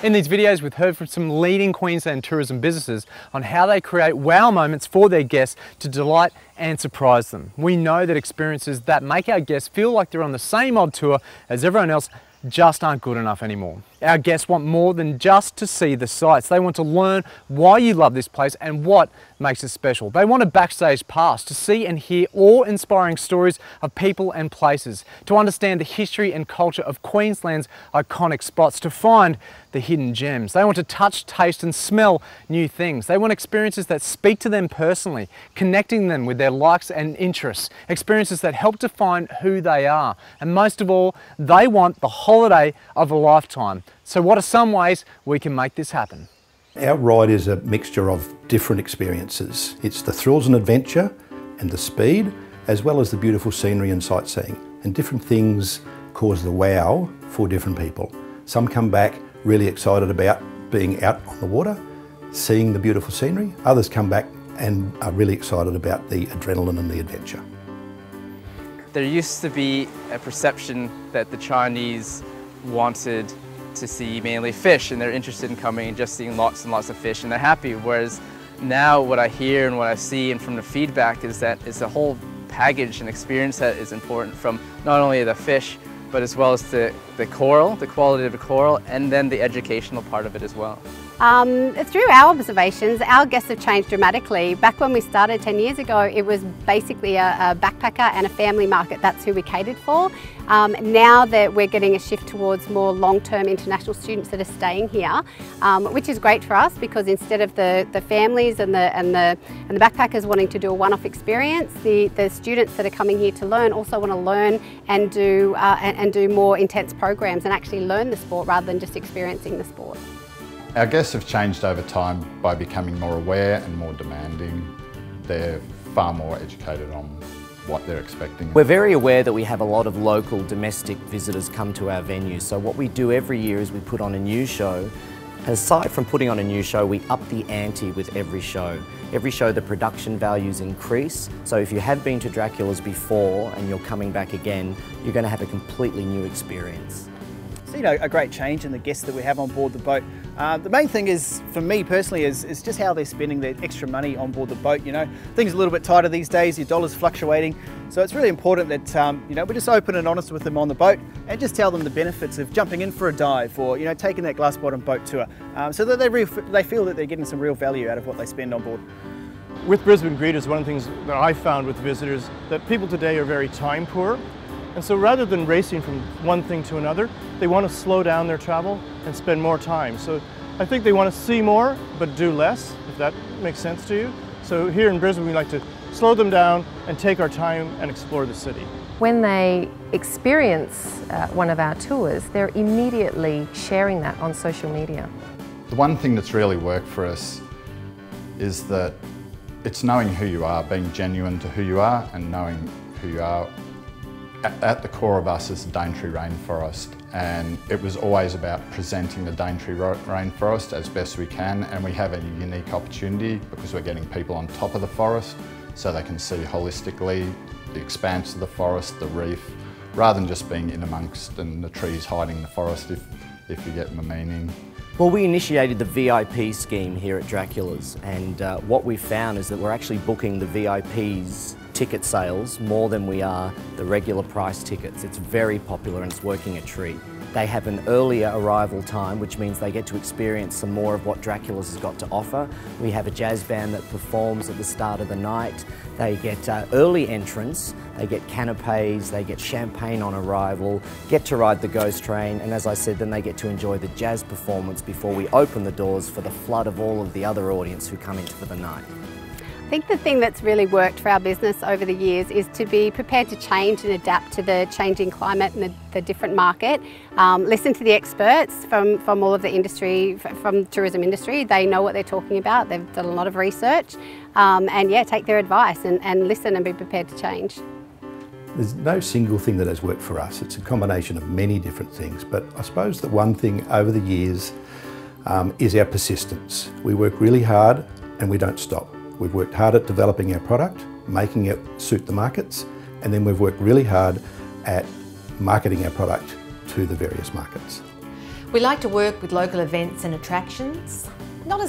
In these videos, we've heard from some leading Queensland tourism businesses on how they create wow moments for their guests to delight and surprise them. We know that experiences that make our guests feel like they're on the same odd tour as everyone else just aren't good enough anymore. Our guests want more than just to see the sights. They want to learn why you love this place and what makes it special. They want a backstage pass to see and hear awe-inspiring stories of people and places, to understand the history and culture of Queensland's iconic spots, to find the hidden gems. They want to touch, taste and smell new things. They want experiences that speak to them personally, connecting them with their likes and interests, experiences that help define who they are. And most of all, they want the holiday of a lifetime. So what are some ways we can make this happen? Our ride is a mixture of different experiences. It's the thrills and adventure and the speed, as well as the beautiful scenery and sightseeing. And different things cause the wow for different people. Some come back really excited about being out on the water, seeing the beautiful scenery. Others come back and are really excited about the adrenaline and the adventure. There used to be a perception that the Chinese wanted to see mainly fish, and they're interested in coming and just seeing lots and lots of fish, and they're happy. Whereas now what I hear and what I see and from the feedback is that it's a whole package and experience that is important, from not only the fish but as well as the coral, the quality of the coral, and then the educational part of it as well. Through our observations, our guests have changed dramatically. Back when we started 10 years ago, it was basically a backpacker and a family market. That's who we catered for. Now that we're getting a shift towards more long-term international students that are staying here, which is great for us, because instead of the families and the backpackers wanting to do a one-off experience, the students that are coming here to learn also want to learn and do more intense programs and actually learn the sport rather than just experiencing the sport. Our guests have changed over time by becoming more aware and more demanding. They're far more educated on what they're expecting. We're very aware that we have a lot of local domestic visitors come to our venue, so what we do every year is we put on a new show. Aside from putting on a new show, we up the ante with every show. Every show the production values increase, so if you have been to Dracula's before and you're coming back again, you're going to have a completely new experience. Seen a great change in the guests that we have on board the boat. The main thing is, for me personally, is just how they're spending their extra money on board the boat. You know, things are a little bit tighter these days, your dollar's fluctuating, so it's really important that you know, we're just open and honest with them on the boat and just tell them the benefits of jumping in for a dive, or taking that glass bottom boat tour, so that they feel that they're getting some real value out of what they spend on board. With Brisbane Greeters, one of the things that I found with visitors, that people today are very time poor. And so rather than racing from one thing to another, they want to slow down their travel and spend more time. So I think they want to see more, but do less, if that makes sense to you. So here in Brisbane, we like to slow them down and take our time and explore the city. When they experience one of our tours, they're immediately sharing that on social media. The one thing that's really worked for us is that it's knowing who you are, being genuine to who you are and knowing who you are. At the core of us is the Daintree Rainforest, and it was always about presenting the Daintree Rainforest as best we can, and we have a unique opportunity because we're getting people on top of the forest so they can see holistically the expanse of the forest, the reef, rather than just being in amongst and the trees hiding the forest, if you get my meaning. Well, we initiated the VIP scheme here at Dracula's, and what we found is that we're actually booking the VIPs ticket sales more than we are the regular price tickets. It's very popular and it's working a treat. They have an earlier arrival time, which means they get to experience some more of what Dracula's has got to offer. We have a jazz band that performs at the start of the night. They get early entrance, they get canapes, they get champagne on arrival, get to ride the ghost train, and as I said, then they get to enjoy the jazz performance before we open the doors for the flood of all of the other audience who come in for the night. I think the thing that's really worked for our business over the years is to be prepared to change and adapt to the changing climate and the different market. Listen to the experts from all of the industry, from the tourism industry. They know what they're talking about. They've done a lot of research, and yeah, take their advice and listen and be prepared to change. There's no single thing that has worked for us. It's a combination of many different things, but I suppose the one thing over the years is our persistence. We work really hard and we don't stop. We've worked hard at developing our product, making it suit the markets, and then we've worked really hard at marketing our product to the various markets. We like to work with local events and attractions. Not a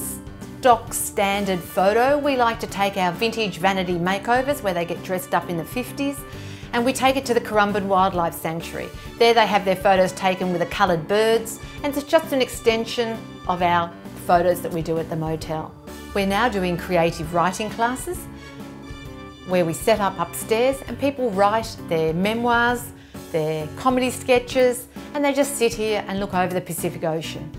stock standard photo. We like to take our vintage vanity makeovers where they get dressed up in the 50s, and we take it to the Currumbin Wildlife Sanctuary. There they have their photos taken with the coloured birds, and it's just an extension of our photos that we do at the motel. We're now doing creative writing classes where we set up upstairs and people write their memoirs, their comedy sketches, and they just sit here and look over the Pacific Ocean.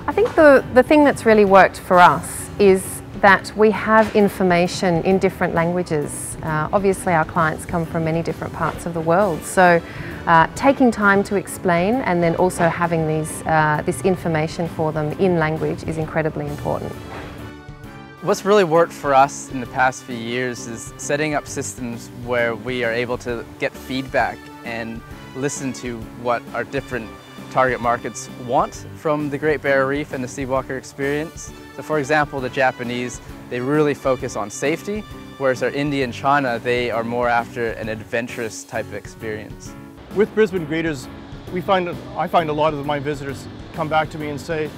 I think the thing that's really worked for us is that we have information in different languages. Obviously our clients come from many different parts of the world, so taking time to explain and then also having this information for them in language is incredibly important. What's really worked for us in the past few years is setting up systems where we are able to get feedback and listen to what our different target markets want from the Great Barrier Reef and the Seawalker experience. So for example, the Japanese, they really focus on safety, whereas our India and China, they are more after an adventurous type of experience. With Brisbane Greeters, I find a lot of my visitors come back to me and say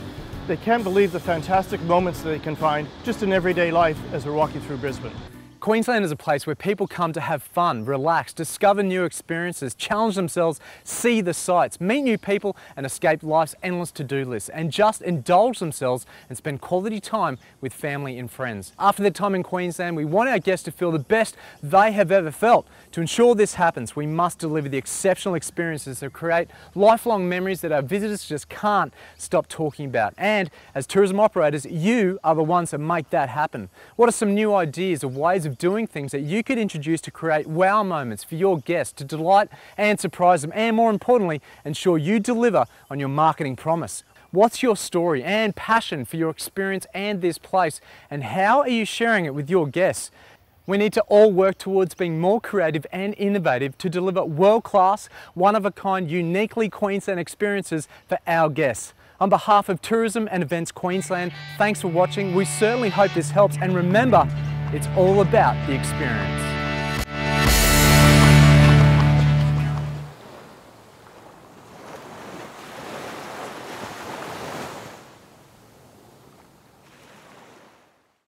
they can't believe the fantastic moments that they can find just in everyday life as we're walking through Brisbane. Queensland is a place where people come to have fun, relax, discover new experiences, challenge themselves, see the sights, meet new people and escape life's endless to-do list, and just indulge themselves and spend quality time with family and friends. After their time in Queensland, we want our guests to feel the best they have ever felt. To ensure this happens, we must deliver the exceptional experiences that create lifelong memories that our visitors just can't stop talking about. And as tourism operators, you are the ones that make that happen. What are some new ideas or ways of doing things that you could introduce to create wow moments for your guests, to delight and surprise them, and more importantly, ensure you deliver on your marketing promise? What's your story and passion for your experience and this place, and how are you sharing it with your guests? We need to all work towards being more creative and innovative to deliver world-class, one-of-a-kind, uniquely Queensland experiences for our guests. On behalf of Tourism and Events Queensland, thanks for watching. We certainly hope this helps, and remember, it's all about the experience.